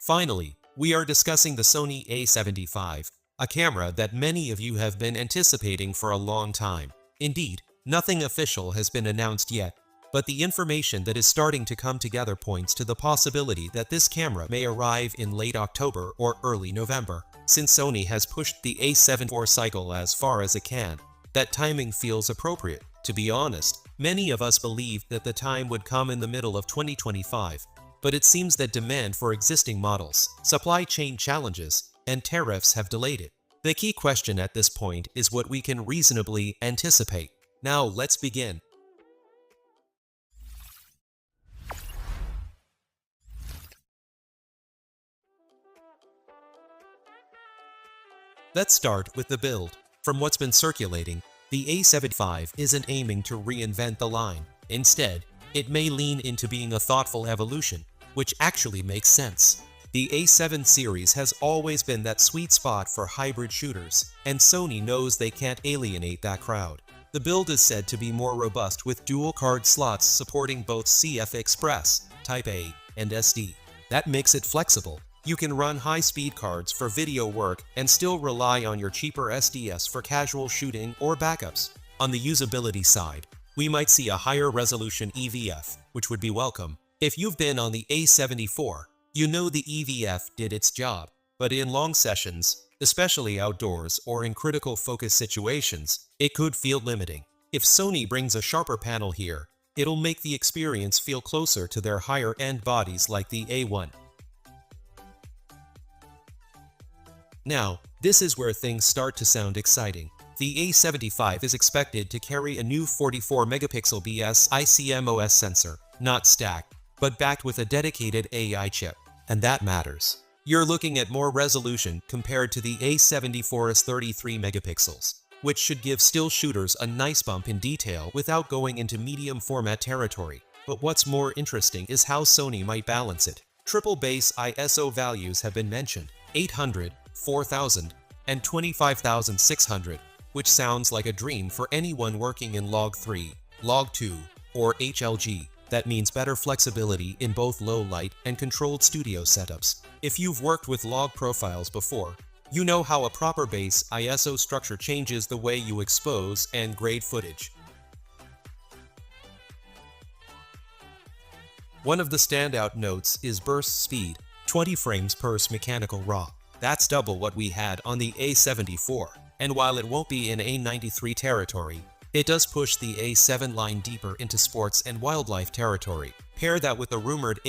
Finally, we are discussing the Sony A75, a camera that many of you have been anticipating for a long time. Indeed, nothing official has been announced yet, but the information that is starting to come together points to the possibility that this camera may arrive in late October or early November. Since Sony has pushed the A7 IV cycle as far as it can, that timing feels appropriate. To be honest, many of us believed that the time would come in the middle of 2025, but it seems that demand for existing models, supply chain challenges, and tariffs have delayed it. The key question at this point is what we can reasonably anticipate. Now let's begin. Let's start with the build. From what's been circulating, the A75 isn't aiming to reinvent the line. Instead, it may lean into being a thoughtful evolution, which actually makes sense. The A7 series has always been that sweet spot for hybrid shooters, and Sony knows they can't alienate that crowd. The build is said to be more robust with dual card slots supporting both CF Express, Type A, and SD. That makes it flexible. You can run high-speed cards for video work and still rely on your cheaper SDS for casual shooting or backups. On the usability side, we might see a higher resolution EVF, which would be welcome. If you've been on the A74, you know the EVF did its job, but in long sessions, especially outdoors or in critical focus situations, it could feel limiting. If Sony brings a sharper panel here, it'll make the experience feel closer to their higher-end bodies like the A1. Now, this is where things start to sound exciting. The A75 is expected to carry a new 44-megapixel BS ICMOS sensor, not stacked, but backed with a dedicated AI chip, and that matters. You're looking at more resolution compared to the A74's 33 megapixels, which should give still shooters a nice bump in detail without going into medium format territory. But what's more interesting is how Sony might balance it. Triple base ISO values have been mentioned: 800, 4000, and 25600, which sounds like a dream for anyone working in Log 3, Log 2, or HLG. That means better flexibility in both low light and controlled studio setups. If you've worked with log profiles before, you know how a proper base ISO structure changes the way you expose and grade footage. One of the standout notes is burst speed, 20 frames per mechanical raw. That's double what we had on the A74, and while it won't be in A93 territory, it does push the A7 line deeper into sports and wildlife territory. Pair that with the rumored